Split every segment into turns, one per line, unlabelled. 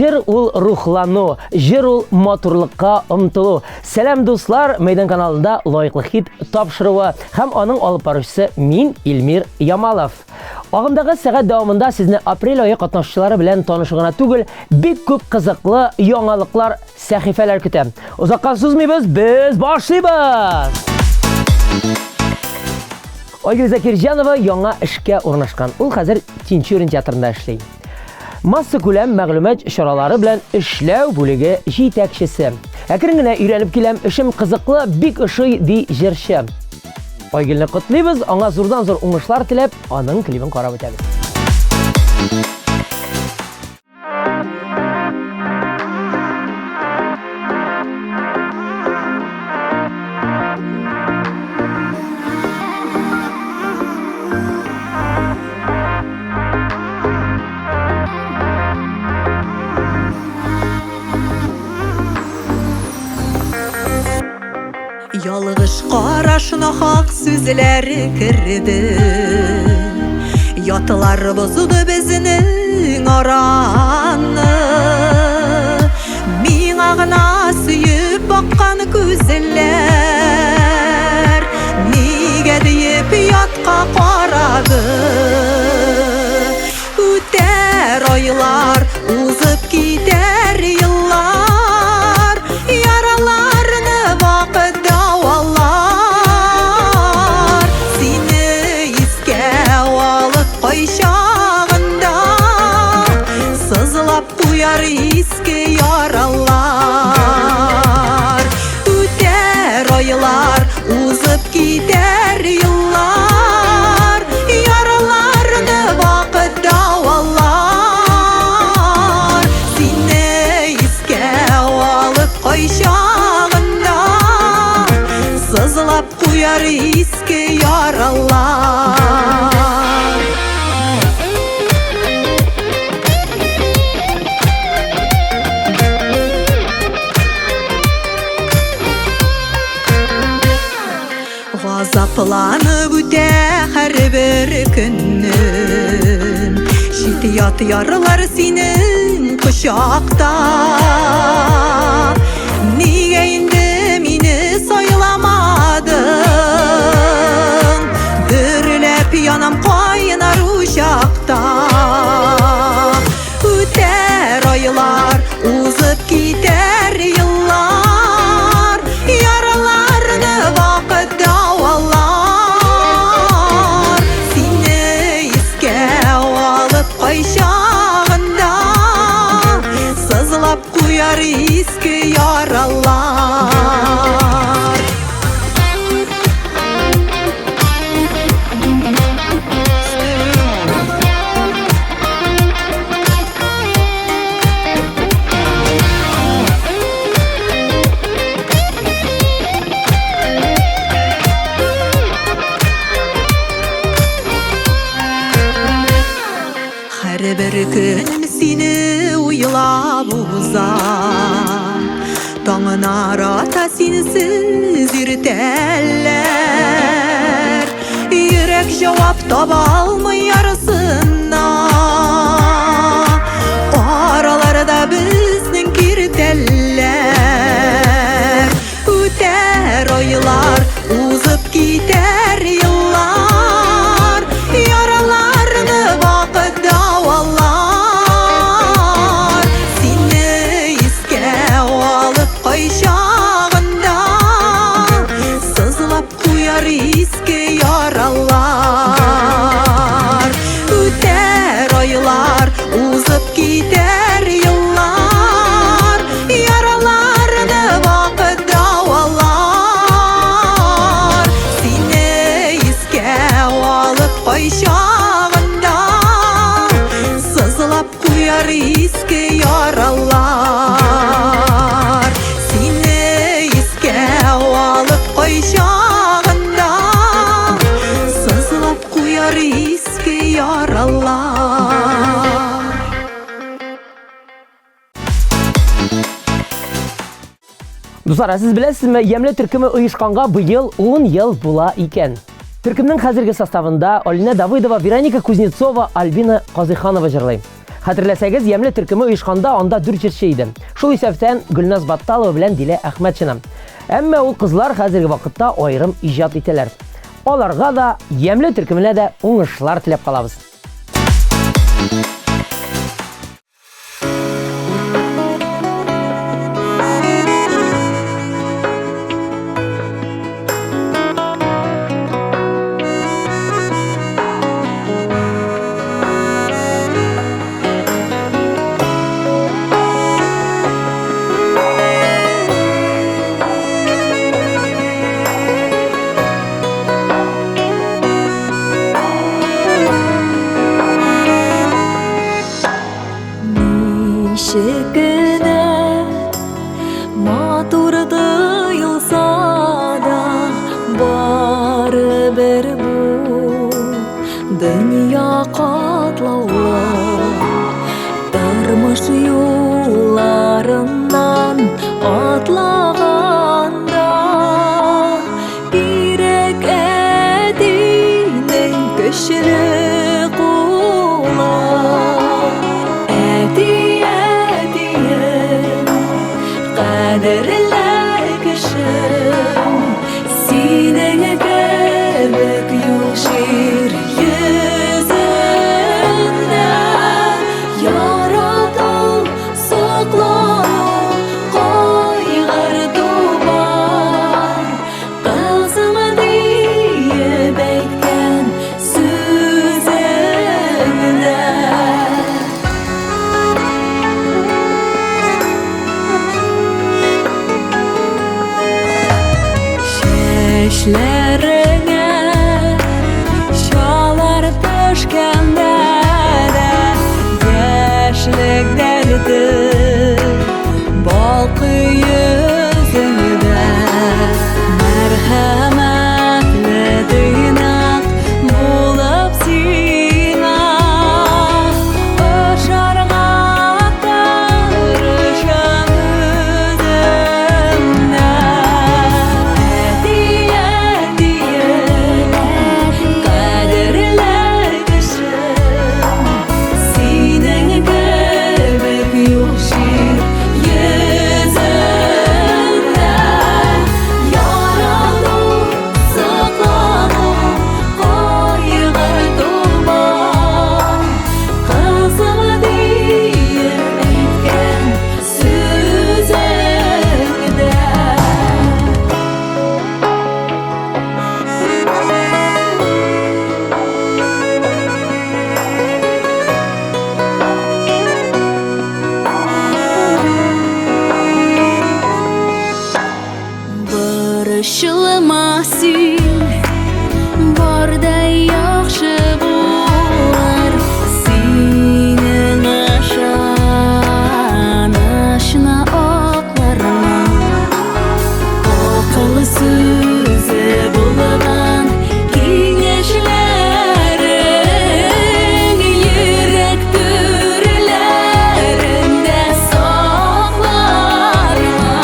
Жыр ул рухлану, жыр ул матурлыкка омтылу. Сәлам дуслар, Мәйдан каналында лайыклы хит тапшыруы һәм аның алып баручысы мин Илмир Ямалов. Агымдагы сәгать дәвамында сезне апрель айы катнашучылары белән танышугына түгел, бик күп кызыклы яңалыклар, сәхифәләр көтә. Узакка сузмыйбыз, без башлыйбыз. Айгөл Закирҗанова яңа эшкә урнашкан. Ул хәзер Тинчурин театрында эшли. Масса күләм мәгълүмат чаралары белән эшләү бүлеге җитәкчесе. Әкрен генә өйрәнеп киләм, эшем кызыклы, бик ошый ди җырчы. Айгөлне котлыйбыз, аңа зурдан-зур уңышлар теләп, аның клибын карап үтәбез.
Ялгыш карашына хак сүзләре кирде. Ятылар бозды безнең араны. Миңа гына сөеп баккан күзләр, нигә диеп ятка карады. Үтәр айлар, узып китәр еллар, яраларны вакыт иске яралар. Үтәр айлар, узып китәр еллар, яраларны вакыт дәвалар. Сине искә алып кайчагында, сызлап куяр иске яралар. Газапланып үтә һәрбер көннем, җитят ярлар синең кочакта. Нигә инде мине сайламадың, дөрләп янам кайнар учакта. Үтәр айлар, узып китәр еллар, яраларны вакыт кайчагында, сызлап куяр иске яралар. Һәрбер көн сине уйлап узам, таңын арата синсез иртәләр. Йөрәк җавап таба алмый ярсына, араларда безнең киртәләр. Үтәр айлар, узып китәр еллар, яраларны вакыт дәвалар. Сине искә алып кайчагында, сызлап куяр иске яралар. Үтәр айлар, узып китәр еллар, яраларны вакыт дәвалар. Сине искә алып кайчагында, сызлап куяр иске яралар. Сине искә алып кайчагында, сызлап куяр иске яралар.
Дуслар, сез беләсезме, Ямле төркеме оешканга быел 10 ел була икән. Төркемнең хәзерге составында Алина Давыдова, Вероника Кузнецова, Альбина Казыйханова җырлый. Хәтерләсәгез, Ямле төркеме оешканда анда 4 җырчы иде. Шул исәптән Гөлназ Батталова белән Дилә Әхмәтшина. Әмма ул кызлар хәзерге вакытта аерым иҗат итәләр. Аларга да, Ямле төркеменә дә уңышлар теләп калабыз.
Şekine matурды yılsa da baribir bu dünya katlaulu Tırmış yollarından atlaganda Birek edinin köşülü kula Kaderler kışım Sineye gerek yok şiir yüzünden Yaradan saklanıp kaygır duvar Kızım diye bekten süzünden Düşlerine şalar düşkende de Yaşlık derdi balkı yüzünde Merhametli duynak bulup sina Öşarga karışan üzümden Barışılmasın barday yaxşı bular Senin aşan aşına oklarına Akıllı sözü bulgan Kengeşlerin yürek türlerinde saklarına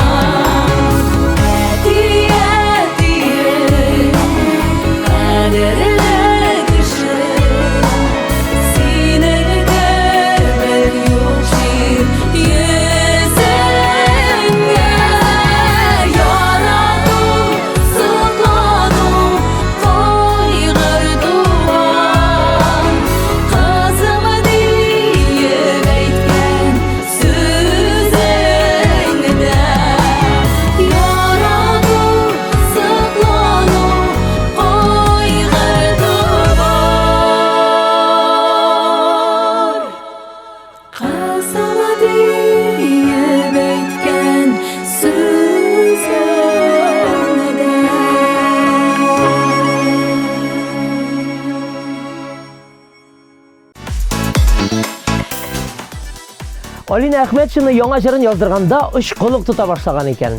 Алина Әхмәтшина яңа җырын яздырганда очкылык тота башлаган икән.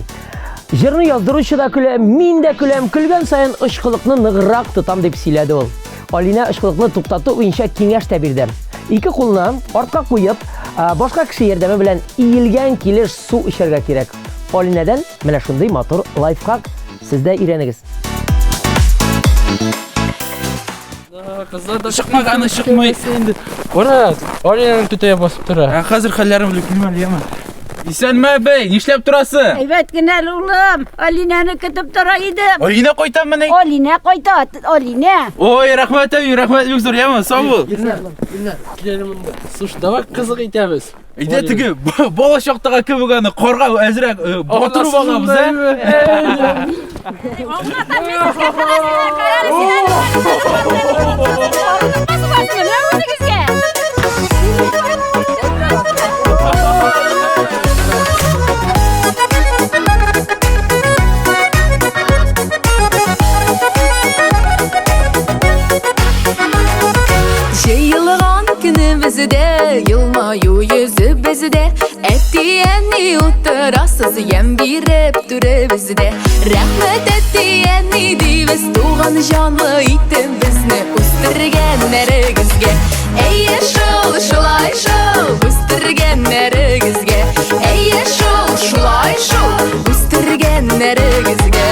Җырны яздыручы да көлә, мин дә көләм, көлгән саен очкылыкны ныграк тотам дип сөйләде ул. Алина очкылыкны туктату уенча киңәш тә бирде. Ике кулны артка куеп, башка кеше ярдәме белән иелгән килеш су эчәргә кирәк. Алинәдән менә шундый матур лайфхак, сез дә өйрәнегез.
Kızlar da çıkma çıkmayı.
Oraz, Ali'nin tüteye basıp tura.
Hazır hallerim bilmem yaman. İsenme bey, nişlep durası?
Evet günel oğlum. Aline'ni kütüp duraydım.
O yine koytan bana.
Aline koydu. Aline.
Oy rahmet abi, rahmet büyük zor yaman, sağ ol.
Gidelim bunda. Suç da bak kızık itemiz.
İde tüge, bola şoktağa kıvıganı, korga ezrek, batırı bağlamız ha?
Yılgan günümüzde yılmayu yüzü bizde Ettiyenni uttırasız yem birip dürü bizde Rahmet ettiyenni diviz tuğan canlı itim bizni Üstürgenlerigizge Ey şul şulay şul Üstürgenlerigizge Ey şul şulay şul Üstürgenlerigizge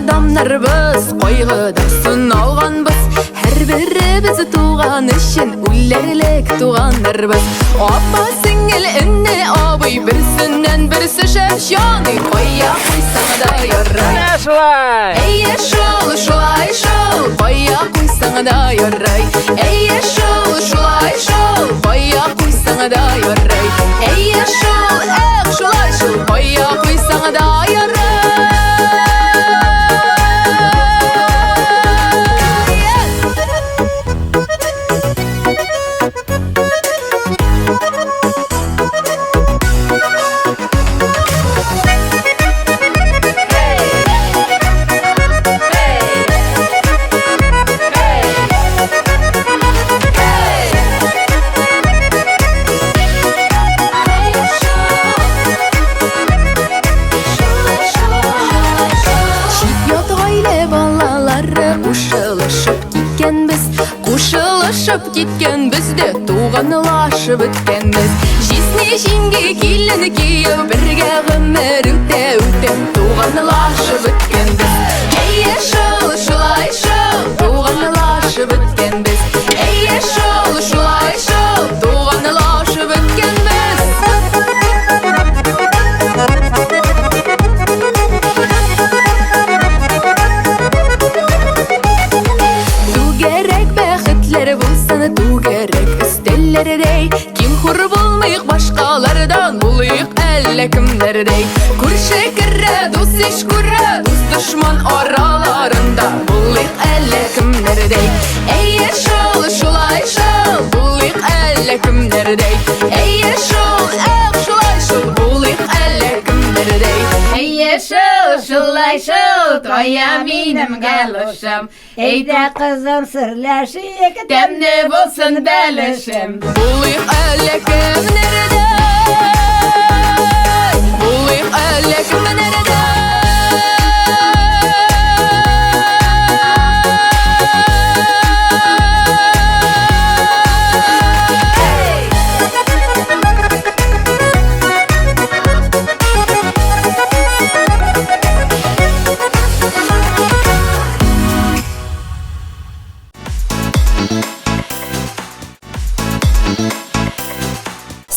Damlarımız koyğıda sunalğanbız Her birimiz tuğan için ullerlik tuğanlarımız Abba singil inni abi birisinden birisi şefşani Koya koysana da yarray
Şulay.
Ey şul şulay şul Koya koysana da yarray Ey şul şulay şul Koya koysana da yarray Ey şul şulay şul Koya koysana da yarray Kuşılışıp gitken bizde tuğanlaşıp bitkenmiz Jisni jingi kilini kiyip birge gümür üte tuğanlaşıp bitkenmiz Ey şul şulay şul tuğanlaşıp bitkenmiz Ey şul şulay şul tuğanlaşıp bitkenmiz Du gerek istellerdey Kim hur bulmayık başkalardan Bulayık elle kimlerdey Kur şekere dost iş kure Dost düşman aralarında Bulayık elle kimlerdey Ey şul şulay şul Bulayık elle kimlerdey Ey şul şulay şul Bulayık elle kimlerdey
Ey şul şulay şul. Toya benim galuşum. Ey de kızım sırlaşık. Demli bulsun belişim.
Bulayık elle kimlerdey Bulayık elle kimlerdey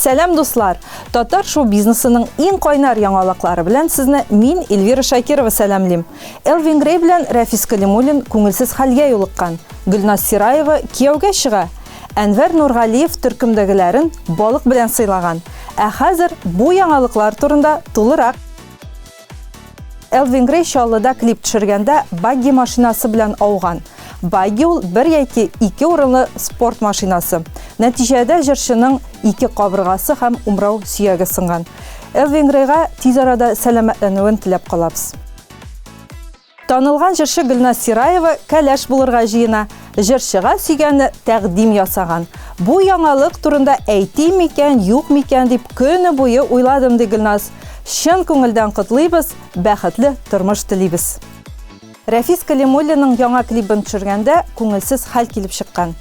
Сәлем дуслар! Татар шоу бизнесының иң кайнар яңалыклары белән сезне мин Эльвира Шакирова сәламлим. Элвин Грей белән Рафис Калимуллин күңелсез хәлгә юлыккан. Гөлназ Сираева кияүгә чыга. Әнвәр Нургалиев төркемдәгеләрен балык белән сыйлаган. Ә хәзер бу яңалыклар турында тулырак. Элвин Грей Чаллыда клип төшергәндә багги машинасы белән ауган. Багги ул бер яки 2 урынлы спорт машинасы. Нәтиҗәдә җырчының 2 кабыргасы һәм умрау сөяге сынган. Элвин Грейга тиз арада сәламәтләнүен теләп калабыз. Танылган җырчы Гөлназ Сираева кәләш булырга җыена. Җырчыга сөйгәнне тәкъдим ясаган. Бу яңалык турында әйтим микән, юк микән дип көне буе уйладым ди Гөлназ. Чын күңелдән котлыйбыз, бәхетле тормыш телибез. Рафис Калимуллинның яңа клибын төшергәндә күңелсез хәл килеп чыккан.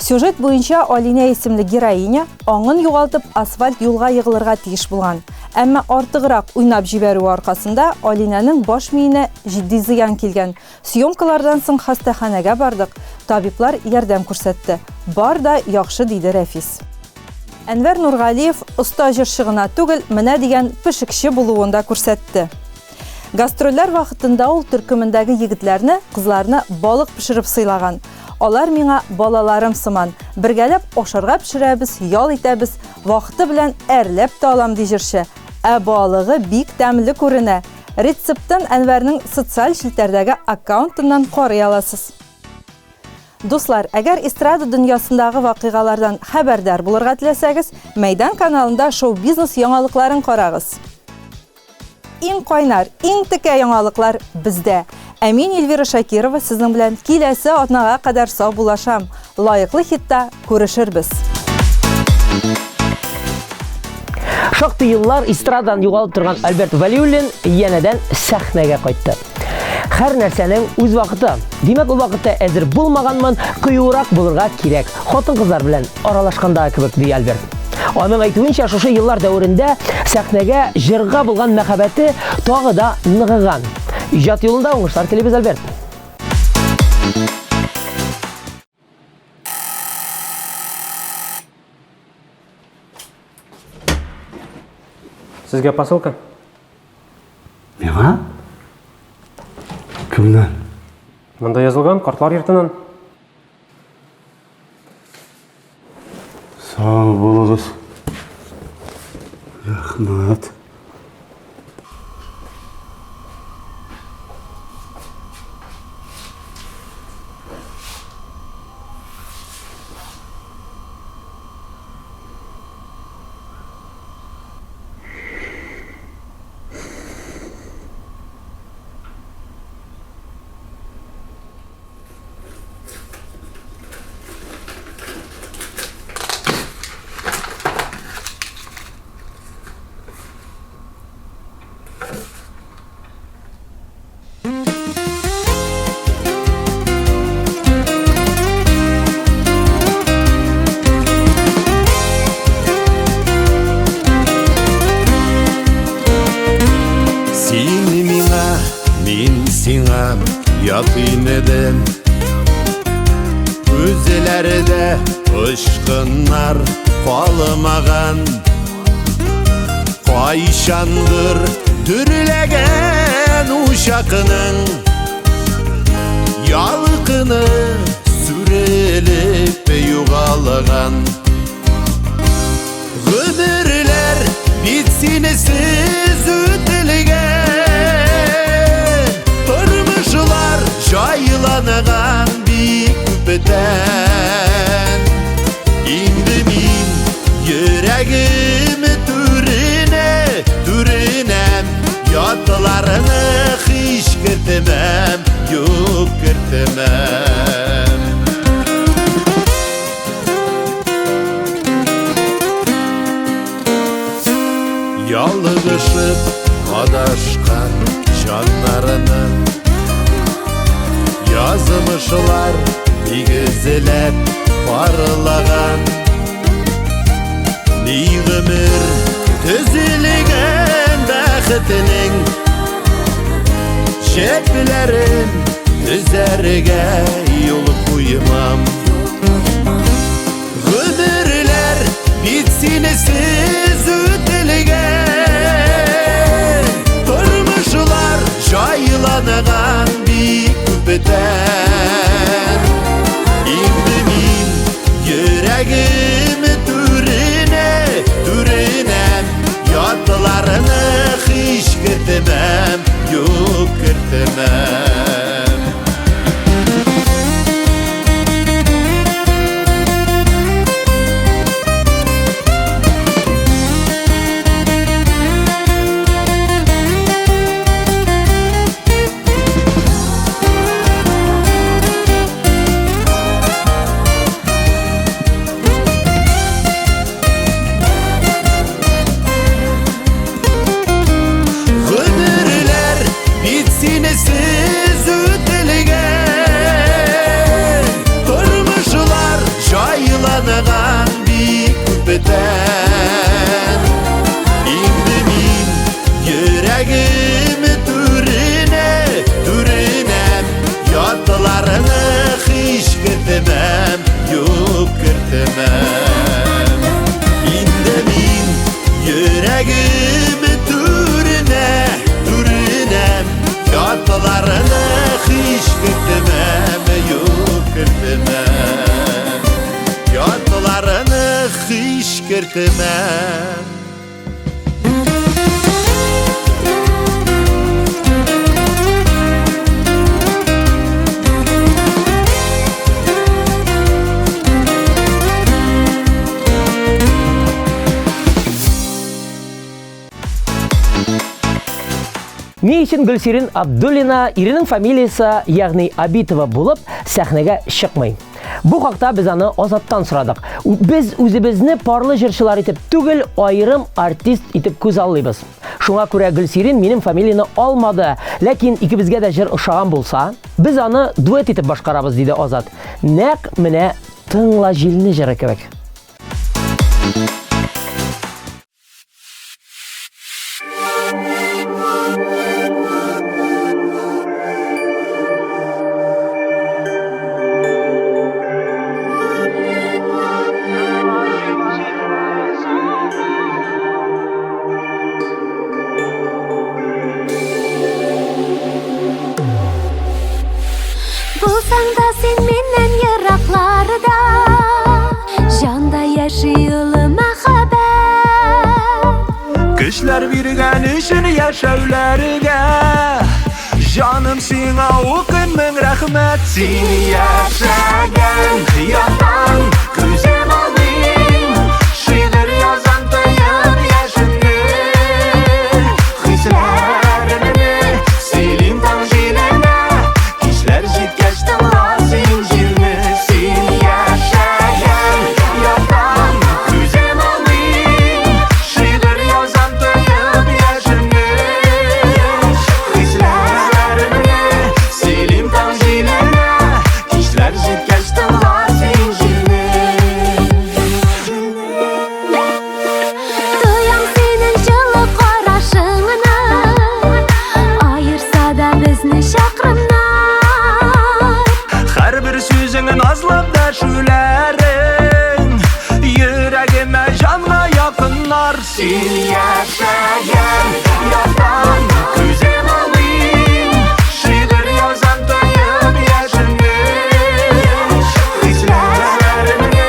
Сюжет буенча Алина исемле героиня аңын югалтып асфальт юлга егылырга тиеш булган. Әмма артыграк уйнап җибәрү аркасында Алинаның баш миенә җитди зыян килгән. Съемкалардан соң хастаханәгә бардык. Табиблар ярдәм күрсәтте. Бар да яхшы диде Рәфис. Әнвәр Нургалиев оста җырчы гына түгел, менә дигән пешекче булуын да күрсәтте. Гастрольләр вакытында ул төркемендәге егетләрне, кызларны балык пешереп сыйлаган. Алар миңа балаларым сыман. Бергәләп ашарга пешерәбез, ял итәбез, вакыты белән әрләп тә алам ди җырчы. Ә балыгы бик тәмле күренә. Рецептын Әнвәрнең социаль челтәрдәге аккаунтыннан карый аласыз. Дуслар, әгәр эстрада дөньясындагы вакыйгалардан хәбәрдар булырга теләсәгез, Мәйдан каналында шоу-бизнес яңалыкларын карагыз. Иң кайнар, иң текә яңалыклар бездә. Әмин Эльвира Шакирова сезнең белән киләсе атнага кадәр сау булашам. Лайыклы хитта күрешербез.
Шактый еллар эстрададан югалып торган Альберт Валиуллин янәдән сәхнәгә кайтты. Һәр нәрсәнең үз вакыты. Димәк, ул вакытта әзер булмаганмын, кыюрак булырга кирәк. Хатын-кызлар белән аралашканда кебек ди Альберт. Аның әйтүенчә, шушы еллар дәверендә сәхнәгә җырга булган мәхәббәте тагы да ныгыган. Иҗат юлында уңышлар телибез, Альберт.
Сезгә посылка?
Миңа? Кемнән?
Монда язылган картлар йортыннан.
Сау булыгыз. Рәхмәт.
Yakın edem Üzülerde ışkınlar kalmağan Kayşandır dürülegen uşakının Yalkını sürelip yugalgan Gıdırlar bitsin siz ötülgen Kırmışlar jaylanıgan bir beden İndi min yüreğim türinem Yatlarını hiç kırtmam, yok kırtmam Yalgışıp adaşkan canlarını Yazmışlar bigizlep parlagan Ni ömür tüzülgen bəxtinin Şeklerin üzerge yol koymam Ömürler bitsin siz ötülgen Durmuşlar jaylanıgan bir beden İndi min yüreğim türinem Yatlarını hiç kırtmam, yok kırtmam Siz
Ни өчен Гөлсирин Абдуллина иренең фамилиясе, ягъни Абитова булып, сәхнәгә чыкмый? Бу хакта без аны Азаттан сорадык. Без үзебезне парлы җырчылар итеп түгел, аерым артист итеп күз аллыйбыз. Шуңа күрә Гөлсирин минем фамилияны алмады, ләкин икебезгә дә җыр ошаган булса, без аны дуэт итеп башкарабыз, диде Азат. Нәкъ менә тыңла җилне җыры кебек.
Булсаң да сен меннән еракларда, жанда яши улы мәхәббәт.
Көчләр биргән өчен яшәүләргә, җаным сиңа укыйм мең рәхмәт. Син яшәгән ятан күзем алдым, шигырь язам тоеп яшемне, хисләремне сөйлим таң җиленә, кичләр җиткәч тыңла син җирне. Син яшәгән ятан күзем алдым, шигырь язам тоеп яшемне, хисләремне сөйлим таң җиленә, кичләр җиткәч тыңла син җирне.
Тоям синең җылы карашыңны, аерса да безне чакрымнар.
Һәрбер сүзең назлы дәшүләрең, йөрәгемә җанга якыннар. Син яшәгән ятан күзем алдым, шигырь язам тоеп яшемне, хисләремне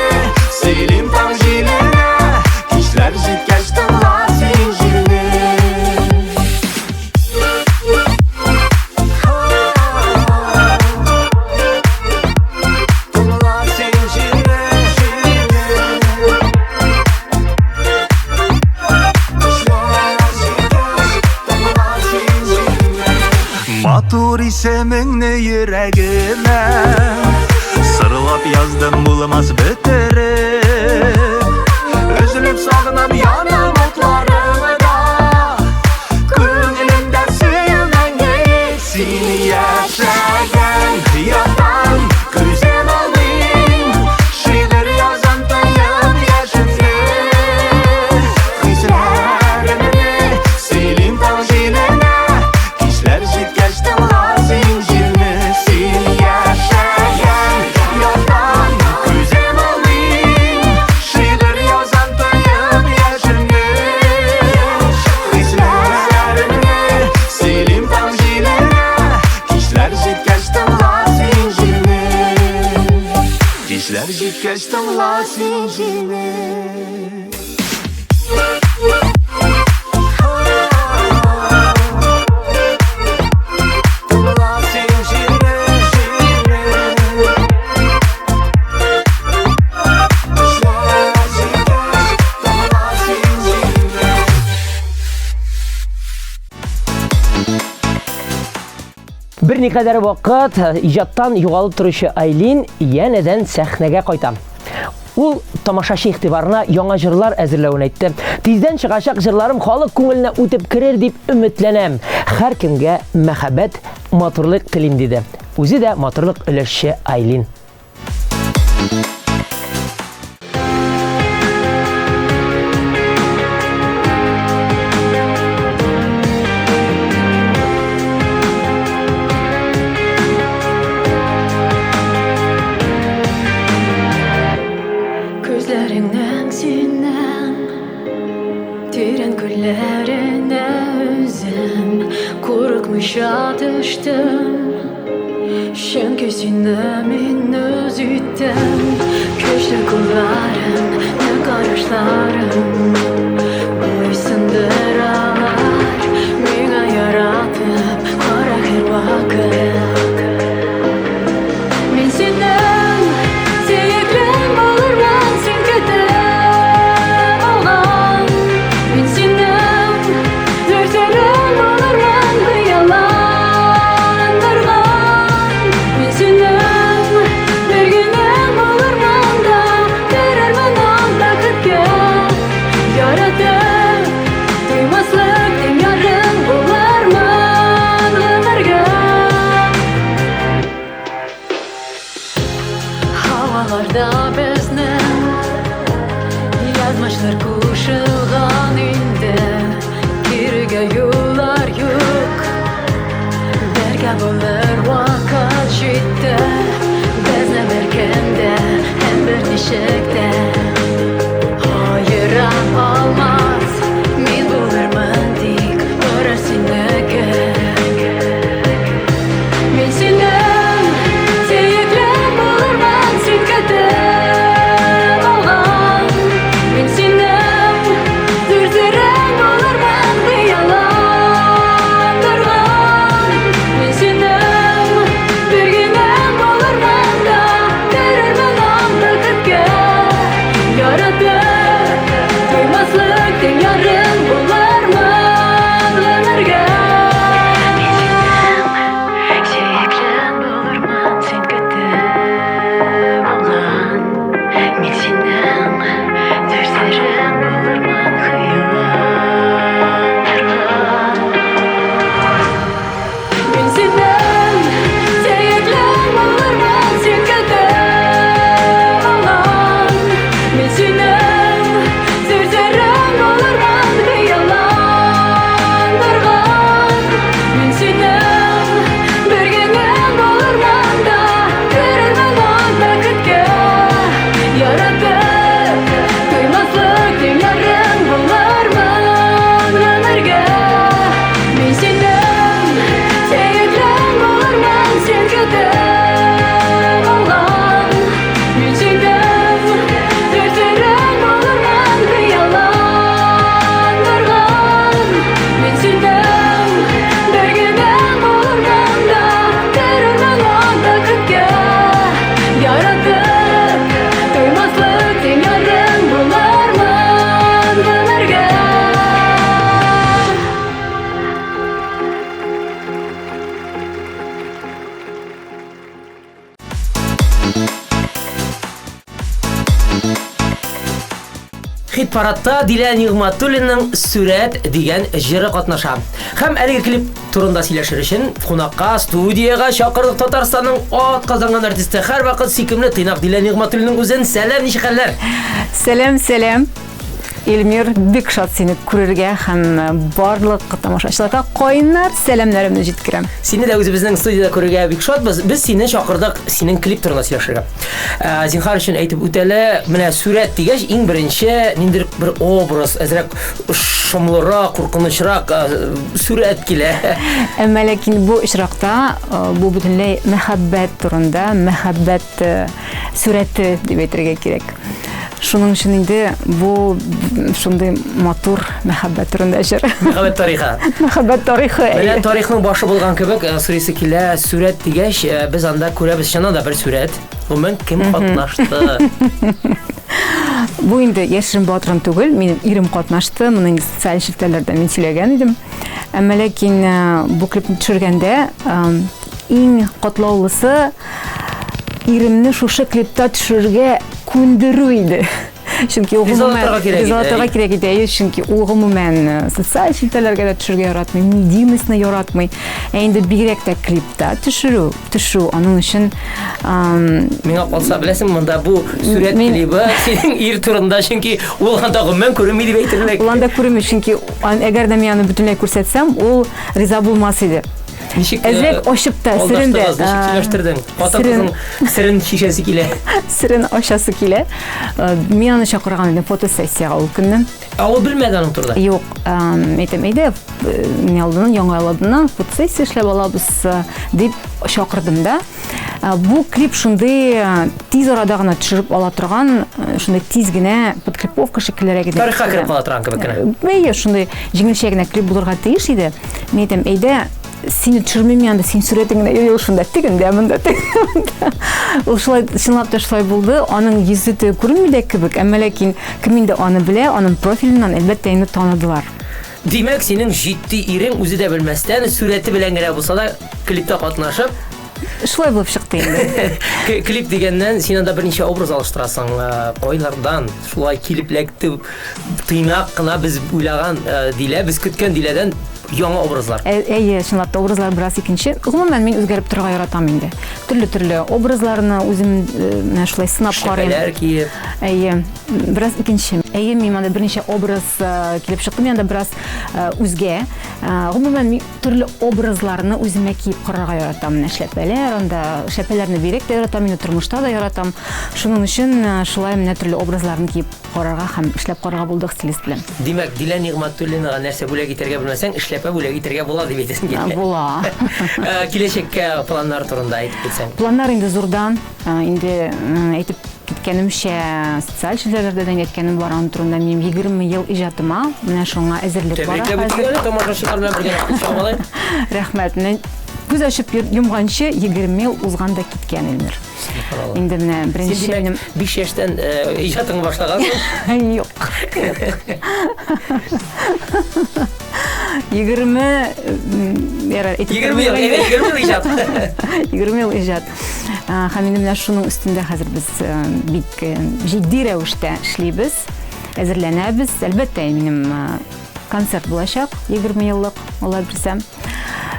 сөйлим таң җиленә, кичләр җиткәч тыңла син җирне. Тыңла син җирне, матур исемеңне йөрәгемә, сырлап яздым булмас бетереп. Өзелеп сагынам янам отларыңда, күңелемдә сөйем мәңге. Син яшәгән ятан күзем алдым, шигырь язам тоеп яшемне, хисләремне сөйлим таң җиленә, кичләр җиткәч тыңла син җирне. Син яшәгән ятан күзем алдым, шигырь язам тоеп яшемне, хисләремне сөйлим таң җиленә, кичләр җиткәч тыңла син җирне, кичләр җиткәч тыңла син җирне. Тыңла син җирне, җирне. Кичләр җиткәч тыңла син җирне.
Бер никадәр вакыт иҗаттан югалып торучы Айлин янәдән сәхнәгә кайта. Ул тамашачы игътибарына яңа җырлар әзерләвен әйтте. Тиздән чыгачак җырларым халык күңеленә үтеп керер дип өметләнәм. Һәр кемгә мәхәббәт, матурлык телим, диде. Үзе дә матурлык өлешче Айлин.
Күзләреңнән синнән тирән күлләренә үзем курыкмыйча төштем, чөнки сине мин үз иттем. Көчле кулларың, карашларың буйсындыр алар миңа яратып кара һәр вакыт. Мин синең сөеклең булырмын, син көтеп алган. Мин синең зөр булырмын, Bizga bo'lur vaqt жетті Bizni bir kunda ham bir teshikda Ayıram olmaz Men bo'lurman dik ko'rar seniki Men sening sevgilim bo'lurman sen ketib olgan Men sening durziring bo'lurman xayolandirgan Men sening birginem bo'lurman da berarman vaqtga yaratib to'ymaslik tenyarim bo'larman ömürga Sevgilim bo'lurman sen ketib olgan Men sening durziring bo'lurman xayolandirgan Men sening sevgilim bo'lurman sen ketib olgan Men sening durziring bo'lurman xayolandirgan Men sening birginem bo'lurman da berarman vaqtga yaratib to'ymaslik tenyarim bo'larman ömürga Men sening sevgilim bo'lurman sen ketib olgan Men sening durziring bo'lurman xayolandirgan Men sening birginem bo'lurman da berarman vaqtga yaratib to'ymaslik tenyarim bo'larman ömürga
Хит парадта Дилә Нигъмәтуллинаның «Сүрәт» дигән җыры катнаша. Һәм әлеге клип турында сөйләшер өчен кунакка, студияга чакырдык Татарстанның атказанган артисты, һәрвакыт сөйкемле тыйнак Дилә Нигъмәтуллинаның үзен. Сәлам, ничек хәлләр?
Сәлам. Эльмир, бик шат сине күрергә һәм барлык тамашачыларга кайнар сәламнарымны җиткерәм.
Сине дә үзебезнең студияда күрергә бик шатбыз. Без сине чакырдык, синең клип турында сөйләшергә. Зинһар өчен әйтеп үтәле, менә «Сүрәт» дигәч, иң беренче ниндидер бер образ, әзрәк шомлырак, куркынычрак сүрәт килә.
Әмма ләкин бу очракта бу бөтенләй мәхәббәт турында, мәхәббәт сүрәте дип әйтергә кирәк. Шуның өчен инде бу шундый матур мәхәббәт турында җыр.
Мәхәббәт тарихы.
Мәхәббәт тарихы.
Менә тарихның башы булган кебек, сөресе килә, «Сүрәт» дигәч, без анда күрәбез чыннан да бер сүрәт. Гомумән кем катнашты?
Бу инде яшерен батырым түгел, минем ирем катнашты, моның социаль шелтәләрдә мин сөйләгән идем. Әмма ләкин бу клипны төшергәндә иң катлаулысы иремне шушы клипта төшерергә күндерү иде. Чөнки ул ризалатырга кирәк иде. Чөнки ул гомумән социаль шелтәләргә дә төшергә яратмый, медийностьны яратмый. Инде бигрәк тә клипта төшү аның өчен
Миңа калса беләсең, монда бу сүрәт клибы синең ир турында, чөнки ул анда гомумән күренми дип әйтерлек.
Ул анда күренми, чөнки әгәр дә мин аны бөтенләй күрсәтсәм, ул риза булмас иде. Әзрәк ачып та сирендә
сөйләштердең. Хатын сирен шишәсе килә.
Сирен ашасы килә. Мин аны чакырган идем фотосессияга ул көнне.
Ул белмәде аның турында.
Юк, әйтәм, яңа алдыннан фотосессия эшләп алабыз дип чакырдым да. Бу клип шундый тиз арада гына төшереп ала торган, шундый тиз генә подкриповка шикелләргә генә.
Тарихка кереп кала торган кебек генә.
Бәйе, шундый җиңелчә генә клип булырга тиеш иде. Мин әйтәм, әйдә сине төшермим янда, син сүрәтеңне юл шунда тигендә монда. Ул шулай чынлап та шулай булды. Аның йөзе күренми дә кебек, әмма ләкин кем инде аны белә, аның профиленнән әлбәттә инде таныдылар.
Димәк, синең җитди ирең үзе дә белмәстән сүрәте белән генә булса да клипта катнашып
шулай булып чыкты инде.
Клип дигәннән син анда берничә образ алыштырасың. Койлардан шулай килеп ләкте тыйнак кына без уйлаган Дилә, без көткән Диләдән яңа образлар.
Әйе, чынлап та образлар бераз икенче. Гомумән мин үзгәреп торырга яратам инде. Төрле образларны үзем шулай сынап карыйм.
Әйе,
бераз икенче. Әйе, мин монда берничә образ килеп чыктым, янда бераз үзгә. Гомумән мин төрле образларны үземә киеп карарга яратам. Эшләпәләр, анда эшләпәләрне бирек тә яратам, мин тормышта да яратам. Шуның өчен шулай менә төрле образларны киеп карарга һәм эшләп карарга булдык стилист белән.
Димәк, Дилә Нигъмәтуллинага нәрсә бүләк итәргә белмәсәң, эшләпә бүләк итәргә була дип әйтәсең килә.
Була.
Киләчәккә планнар турында әйтеп кетсәң.
Планнар инде зурдан, инде әйтеп киткәнемчә социаль челләрдә дә әйткәнем бар, аның турында мин 20 ел иҗатыма менә шуңа әзерлек бара.
Тәбрикләп тамашачылар белән бергә чабалай.
Рәхмәт. Күз ачып йомганчы 20 ел узган да киткән Илмир. Инде менә беренче минем
5 яшьтән иҗатың башлагансың.
Юк. 20
ел иҗат.
20 ел иҗат. Һәм инде менә шуның үстендә хәзер без бик җитди рәвештә эшлибез, әзерләнәбез. Әлбәттә, минем концерт булачак 20 еллык, Алла бирсә.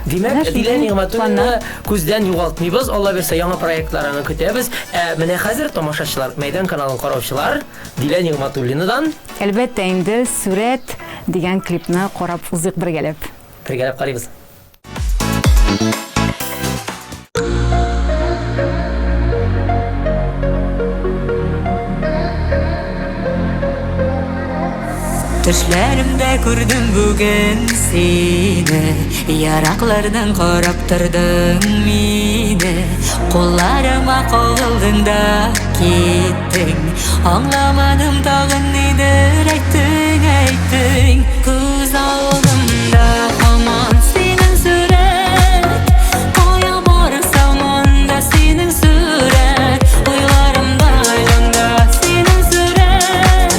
Димәк, Дилә Нигъмәтуллина күздән югалтмыйбыз. Алла бирсә, яңа проектларны көтәбез. Менә хәзер тамашачылар, Мәйдан каналын караучылар Дилә Нигъмәтуллинадан
әлбәттә инде Сүрәт дигән клипны карап узык бергәләп.
Бергәләп карыйбыз.
Төшләремдә күрдем бүген сине, яраклардан карап тордың мине. Кулларыма кагылдың да киттең, аңламадым тагын нидер әйттең. Күз алдымда һаман синең сүрәт, кая барсам анда синең сүрәт, уйларымда җанда синең сүрәт,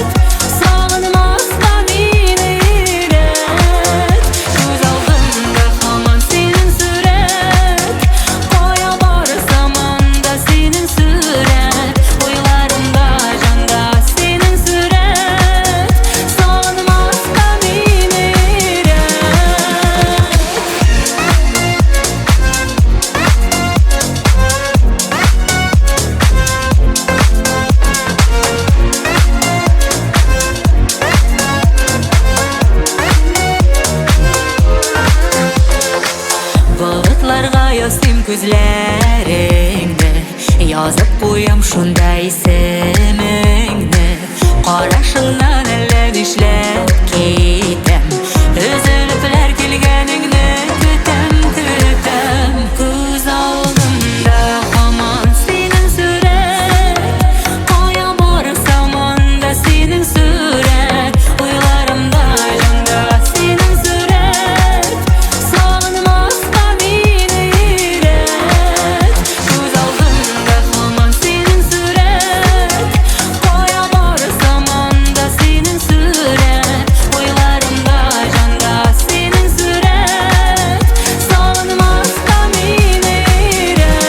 сагынмаска мине ирек. Күз алдымда һаман синең сүрәт, кая барсам анда синең сүрәт, уйларымда җанда синең сүрәт, сагынмаска мине ирек. Болытларга ясыйм күзләреңне, язып куям шунда исемеңне. Карашыңнан әллә нишләп китәм, өзелепләр килгәнеңне көтәм. Күз алдымда һаман синең сүрәт, кая барсам анда синең сүрәт, уйларымда җанда синең сүрәт, сагынмаска мине ирек. Күз алдымда һаман синең сүрәт, кая барсам анда синең сүрәт, уйларымда җанда синең сүрәт, сагынмаска мине ирек.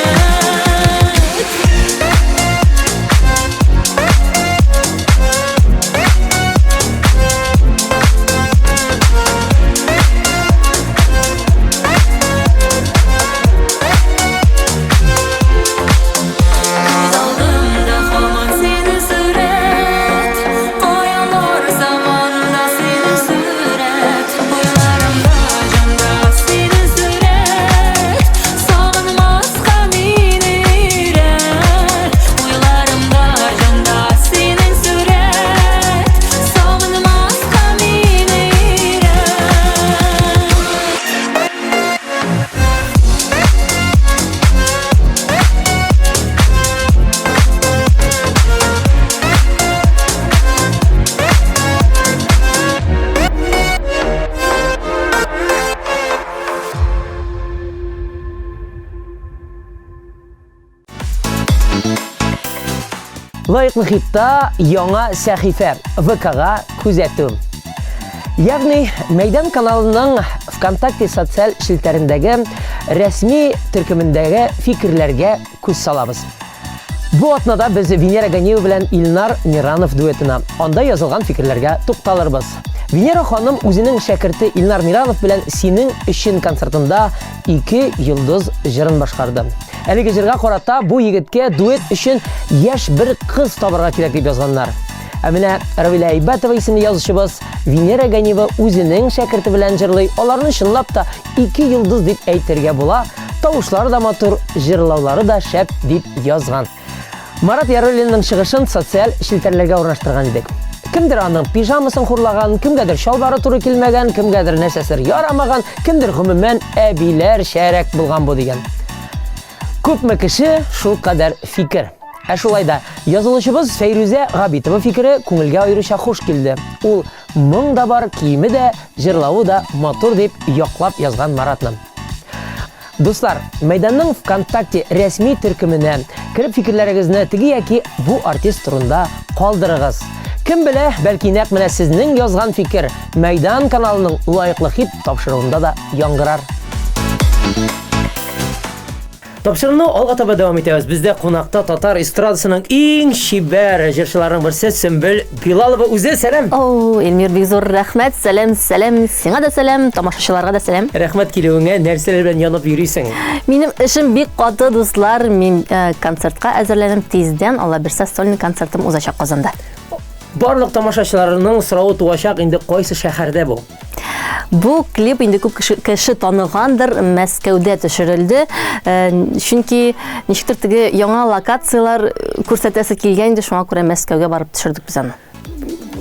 Күз алдымда һаман синең сүрәт, кая барсам анда синең сүрәт, уйларымда җанда синең сүрәт, сагынмаска мине ирек. Уйларымда җанда синең сүрәт, сагынмаска мине ирек.
Лайыклы хитта яңа сәхифә ВК-га күзәтү. Ягъни Мәйдан каналының ВКонтакте социаль челтәрендәге рәсми төркемендәге фикерләргә күз салабыз. Бу атнада без Венера Ганиева белән Илнар Миранов дуэтына анда язылган фикерләргә тукталырбыз. Венера ханым үзенең шәкерте Илнар Миранов белән "Синең өчен" концертында 2 йолдыз җырын башкарды. Әлеге җырга карата бу егеткә дуэт өчен яшь бер кыз табарга кирәк дип язганнар. Менә Равилә Әйбәтова исемле язучыбыз Венера Ганева үзенең шәкерте белән җырлый. Аларны чынлап та 2 йолдыз дип әйтергә була. Тавышлары да матур, җырлаулары да шәп дип язган. Марат Яруллинның чыгышын социаль челтәрләргә урнаштырган идек. Кемдер аның пижамасын хурлаган, кемгәдер шалбары туры килмәгән, кемгәдер нәрсәсер ярамаган, кемдер гомумән әбиләр шәрәк булган бу дигән. Күпме кеше шул кадәр фикер. Шулай да язылышыбыз Фәйрүзә Габитова фикере күңелгә аеруча хуш килде. Ул моң да бар, киеме дә, җырлавы да матур дип яклап язган Маратны. Дуслар, Мәйданның ВКонтакте рәсми төркеменә кирип фикерләрегезне теге яки бу артист турында калдырыгыз. Кем белә, бәлки нәкъ менә сезнең язган фикер Мәйдан каналының лаеклы хит тапшыруында да яңгырар. Тапшыруны алга таба дәвам итәбез. Бездә кунакта татар эстрадасының иң шибәр җырчыларының берсе Сөмбел Билалова үзе. Сәлам.
Эльмир бик зур рәхмәт. Сәлам, сиңа да сәлам, тамашачыларга да сәлам.
Рәхмәт килүеңә, нәрсәләр белән янып йөрисең?
Минем эшем бик каты, дуслар. Мин концертка әзерләнәм тиздән. Алла берсә сольный концертым узачак Казанда.
Барлык тамашачыларның соравы туачак, инде кайсы шәһәрдә бу?
Бу клип инде күп кеше таныгандыр, Мәскәүдә төшерелде. Чөнки ничектер теге яңа локациялар күрсәтәсе килгән иде, шуңа күрә Мәскәүгә барып төшердек без аны.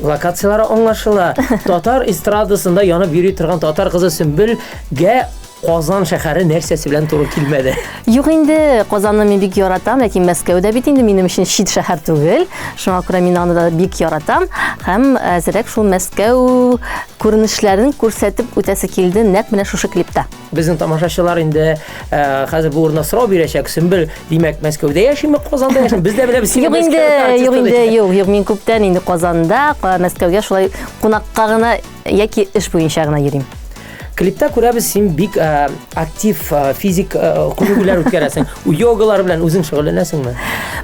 Локациялары аңлашыла. Татар эстрадасында янып йөри торган татар кызы Сөмбелгә Казан шәһәре нәрсәсе белән туры килмәде.
Юк инде, Казанны мин бик яратам, ләкин Мәскәүдә бит инде минем өчен чит шәһәр түгел. Шуңа күрә мин аны да бик яратам һәм әзрәк шул Мәскәү күренешләрен күрсәтеп үтәсе килде нәкъ менә шушы клипта.
Безнең тамашачылар инде хәзер бу урынга сорау бирәчәк. Сөмбел, димәк, Мәскәүдә яшиме, Казанда яшиме? Бездә беләбез син.
Юк, мин күптән инде Казанда, Мәскәүгә шулай кунакка гына яки эш буенча гына йөрим.
Клипта күрәбез син бик актив физик күнегүләр үткәрәсең. Йогалар белән үзең шөгыльләнәсеңме?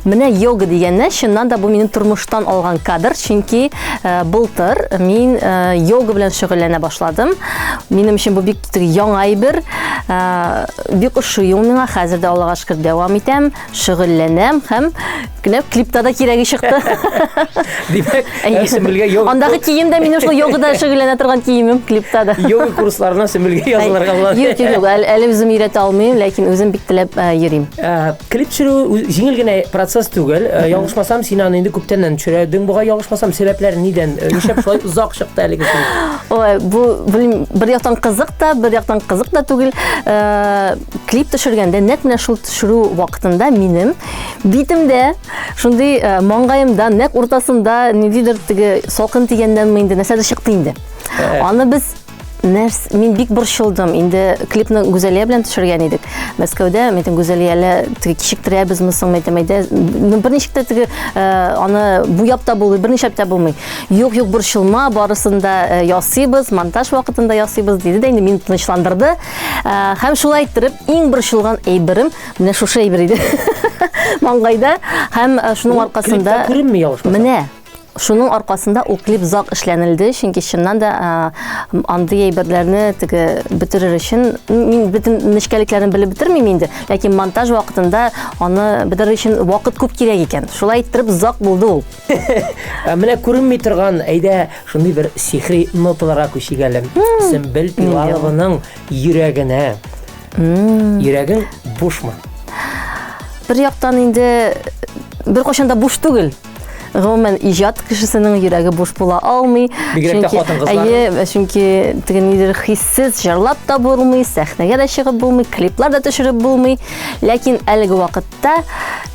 Менә йога дигәнне чыннан да бу минем тормыштан алган кадр, чөнки былтыр мин йога белән шөгыльләнә башладым. Минем өчен бу бик яңа әйбер, бик ошый миңа. Хәзер дә Аллага шөкер дәвам итәм, шөгыльләнәм һәм клипта да кирәге чыкты.
Димәк, Сөмбелгә йога.
Андагы кием дә минем шул йогада шөгыльләнә торган киемем клипта да.
Йога курсларына Сөмбелгә язылырга була.
Юк, әле үзем өйрәтә алмыйм, ләкин үзем бик теләп йөрим.
Клип төшерү җиңел генә процесс түгел. Ялгышмасам, син аны инде күптәннән төшерәдең. Буга ялгышмасам, сәбәпләре нидән? Нишләп шулай узак чыкты әлеге клип?
Ой, бу бер яктан кызык та түгел. Клип төшергәндә нәкъ менә шул төшерү вакытында минем битемдә шундый маңгаемда нәкъ уртасында ниндидер теге салкын тигәндән инде нәрсәдер чыкты инде. Аны без мин бик борчылдым. Инде клипны Гүзәлия белән төшергән идек. Мәскәүдә мен Гүзәлияле теге кичектерәбезме соң мәйдә берничек тә теге аны буяп та булмый, берничә тә булмый. Юк, борчылма, барысында ясыйбыз, монтаж вакытында ясыйбыз диде дә инде мин тынычландырды. Һәм шулай иттереп иң борчылган әйберем менә шушы әйбер иде. Маңгайда һәм шуның аркасында
күренми ялгышмасам.
Менә шуның аркасында ул клип зак эшләнелде, чөнки чыннан да андый әйберләрне теге бетерер өчен мин бөтен нечкәлекләрен белеп бетермим инде, ләкин монтаж вакытында аны бетерер өчен вакыт күп кирәк икән. Шулай иттереп зак булды ул.
Менә күренми торган, әйдә шундый бер сихри ноталарга күчигәлем. Сөмбел Билалованың йөрәгенә. Йөрәгең бушмы?
Бер яктан инде бер кашан да буш түгел. Гомумән иҗат кешесенең йөрәге буш була алмый. Чөнки теге нидер хиссез җырлап та булмый, сәхнәгә дә чыгып булмый, клиплар да төшереп булмый. Ләкин әлеге вакытта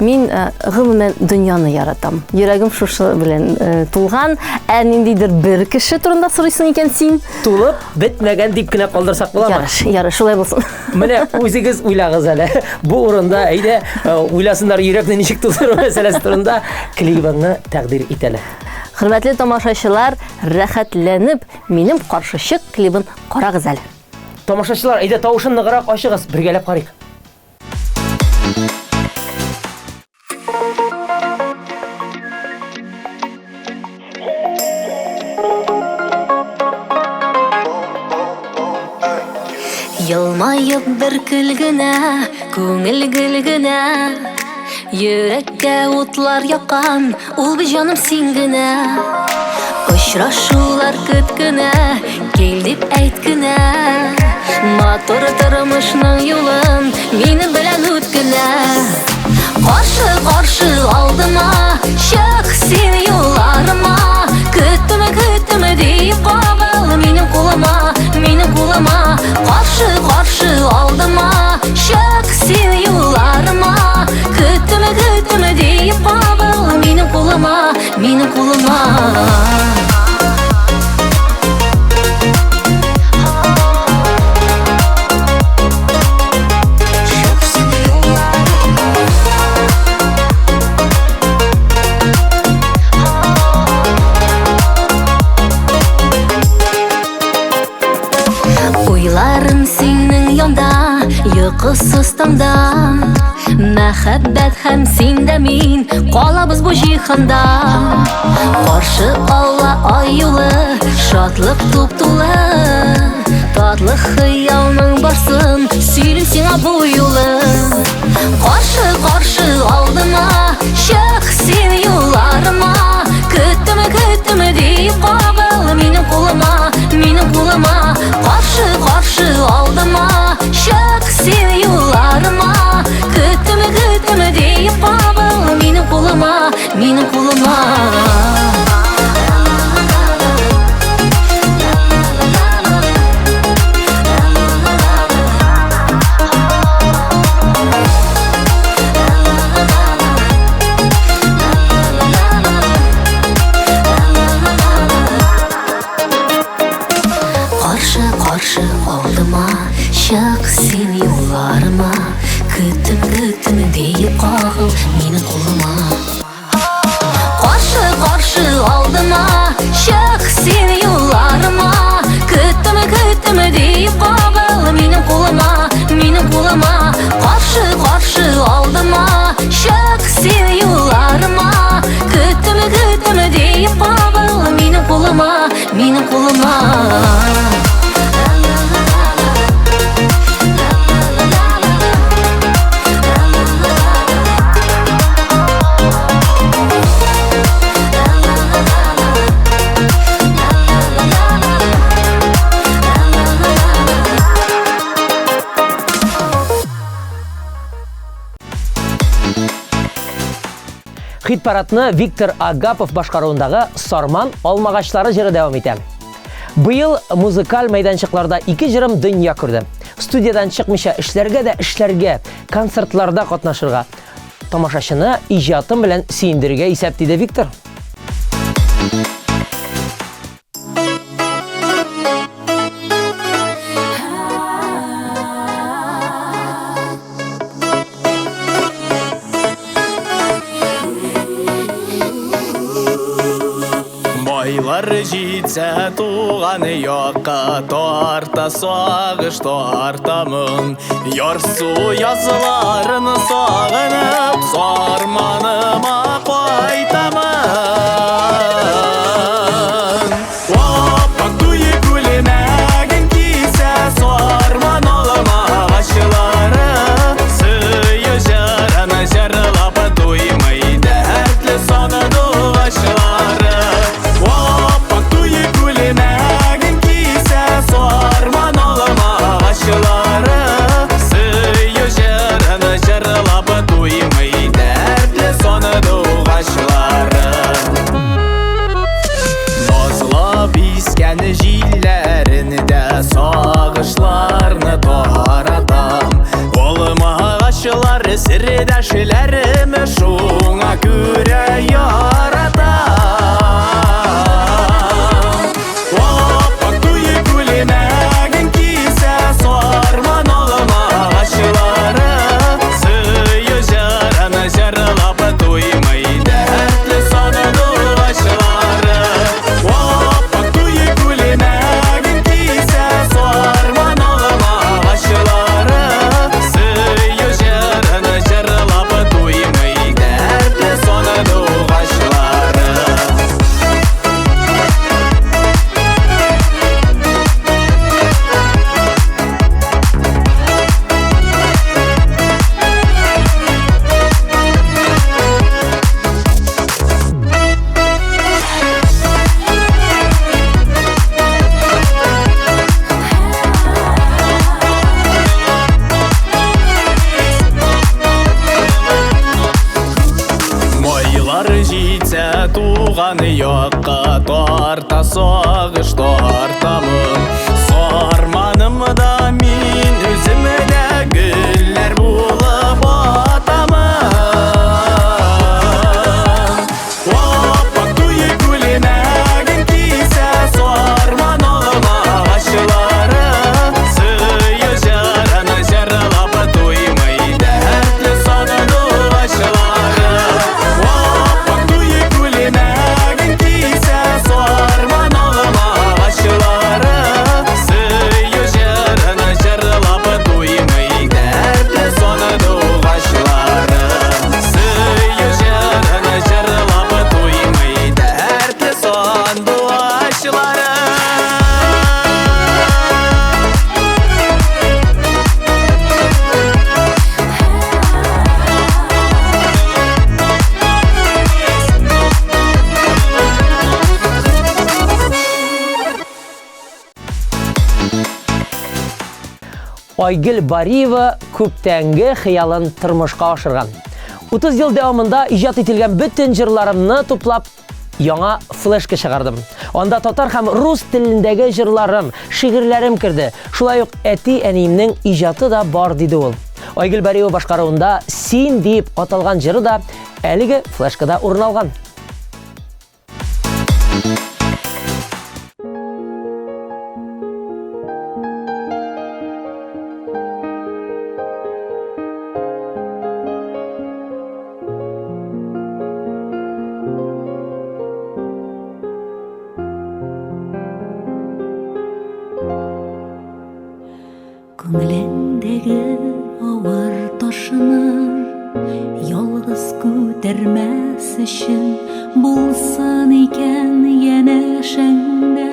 мин гомумән дөньяны яратам. Йөрәгем шушы белән тулган. Ниндидер бер кеше турында сорыйсың икән син?
Тулып бетмәгән дип кенә калдырсак буламы?
Ярый, шулай булсын.
Менә үзегез уйлагыз әле. Бу урында әйдә уйласыннар йөрәкне ничек тутыру мәсьәләсе турында клипны тәкъдир итәләр.
Хөрмәтле тамашачылар, рәхәтләнеп минем каршычык клибын карагыз әле.
Тамашачылар, әйдә тавышын ныграк ачыгыз, бергәләп карыйк.
Елмайып бер көлгенә, күңел гөлгенә, Yürekке utlar yakan, ул bir canım sen gine. Uçraşular küt güne, gel dip ayt güne. Motor tırmışның yolun, meni bilen öt güne. Qarşı aldıma, çık sen yollarıma. Kütümü deyip qağıl menim kuluma. Qarşı aldıma, çık sen yollarıma. Kütümü deyip qağıl menim kuluma. Uylarım senin yonda, yıkısız tamda. Мәхәббәт һәм син дә мин, калабыз бу җиһанда. Каршы алла ай юлы, шатлык туп-тулы. Татлы хыялның барсын, сөйлим сиңа бу юлы. Каршы алдыма, чык син юлларыма. Көтүмө дип кагыл минем кулыма. Каршы алдыма, чык син юлларыма. Kütümü deyip qağıl menim kuluma. Qarşı aldıma, çık sen yollarıma. Kütümü deyip qağıl menim kuluma. Qarşı aldıma, çık sen yollarıma. Kütümü deyip qağıl menim kuluma. Qarşı aldıma, çık sen yollarıma. Kütümü deyip qağıl menim kuluma.
Хит парадны Виктор Агапов башкаруындагы Сарман алмагачлары җыры дәвам итә. Быел музыкаль мәйданчыкларда 2 җырым дөнья күрде. Студиядан чыкмыйча эшләргә, концертларда катнашырга, тамашачыны иҗатым белән сөендерергә исәп диде Виктор.
Айлар житсә туган якка, тарта сагыш тартамын. Ярсу язларын сагынып, сарманыма кайтамын. Аппак туй күлмәген кисә, сарман алмагачлары. Сөйе жараны жырлап туймый, дәртле саны дугачлары. Күлмәген кисә, сарман алмагачлары. Сөйе жараны жырлап туймый, дәртле саны дугачлары. Назлап искән җилләрендә сагышларны таратам. Алмагачлары сердәшләрем, шуңа күрә яратам. Күлмәген кисә, сарман алмагачлары. Сөйе жараны жырлап туймый, дәртле саны дугачлары. Күлмәген кисә, сарман алмагачлары. Сөйе жараны жырлап туймый, дәртле саны дугачлары. туған yoqqa тарта сағыш тартамын сарманымда мен өзімде гүлләр болып атамын оппа туе күлінәгін кисе сарман олыма ғашылары сүйі жараны жаралап туймай дәртлі соны ғашылары оппа туе күлінәгін кисе сарман олыма ғашылары сүйі жараны жаралап туймай дәртлі соны ғашылары сүйі жараны жаралап туймай дәртлі соны ғашылары
Айгөл Бариева күптәнге хыялын тормышка ашырган. 30 ел дәвамында иҗат ителгән бөтен җырларымны туплап яңа флешка чыгардым. Анда татар һәм рус телендәге җырларым, шигырьләрем керде. Шулай ук әти-әниемнең иҗаты да бар диде ул. Айгөл Бариева башкаруында "Син" дип аталган җыры да әлеге флешкада урын алган.
Күңлендәге авыр ташыны ялгыз күтәрмәс өчен булсын икән янәшәңдә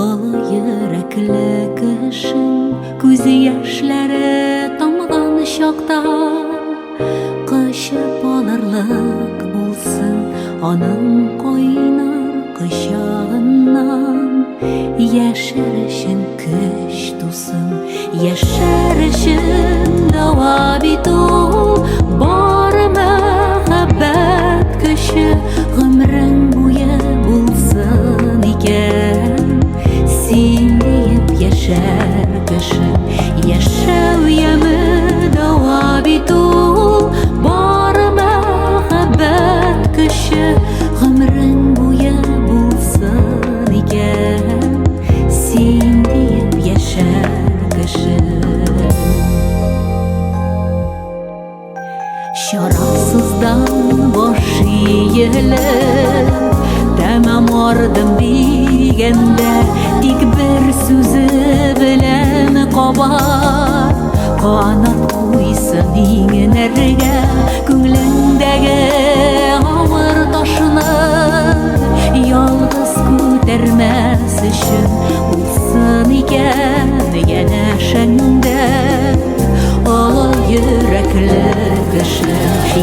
олы йөрәкле кешең күзе яшьләре тамган чакта качып алырлык булсын аның кайнар кочагыннан яшәр өчен көч тусын яшәр өчен дава бит ул бар мәхәббәт көче гомрең буе булсын икән син диеп яшәр кеше яшәү яме дава бит ул бар мәхәббәт көче гомрең буе булсын икән син диеп яшәр кеше Şarasızdan boş yiyelim Tamam ordım degende Tik bir sözü bilen kabar Kanat koysun iğnerge Күңлеңдәге авыр ташыны Ялгыз күтәрмәс өчен булсын икән янәшәңдә Олы йөрәкле кеше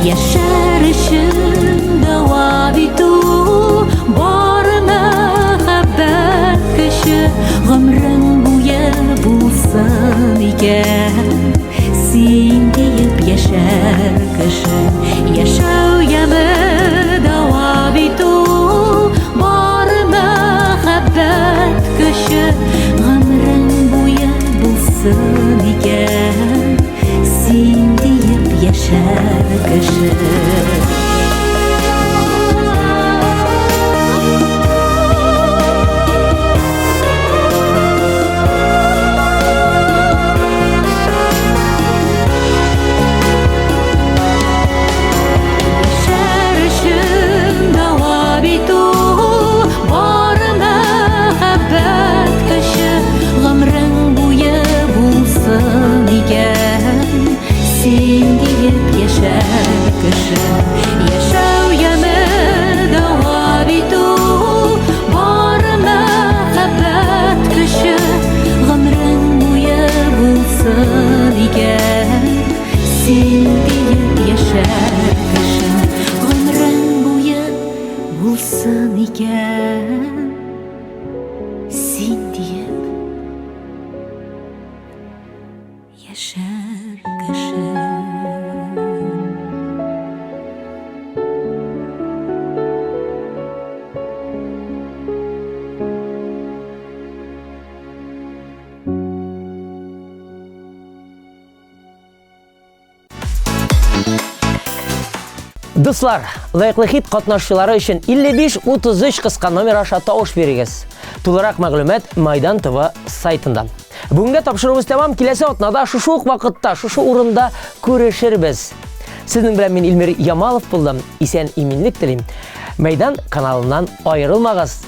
яшәр өчен дава бит ул бар мәхәббәт көче гомрең буе булсын икән син диеп яшәр кеше яшәү яме дава бит ул бар мәхәббәт көче гомрең буе булсын икән син диеп яшәр кеше Яшәү яме дава бит ул бар мәхәббәт көче гомрең буе булсын икән син диеп яшәр кеше гомрең буе булсын икән син диеп яшәр кеше
Дуслар, лайыклы хит катнашчылары өчен 55-33 кыска номер аша тавыш бирегез. Тулырак мәгълүмат Майдан ТВ сайтында. Бүгенге тапшыруыбыз тәмам, киләсе атнада шушы ук вакытта, шушы урында күрешербез. Сезнең белән мин Илмир Ямалов булдым. Исән иминлек телим. Майдан каналыннан аерылмагыз.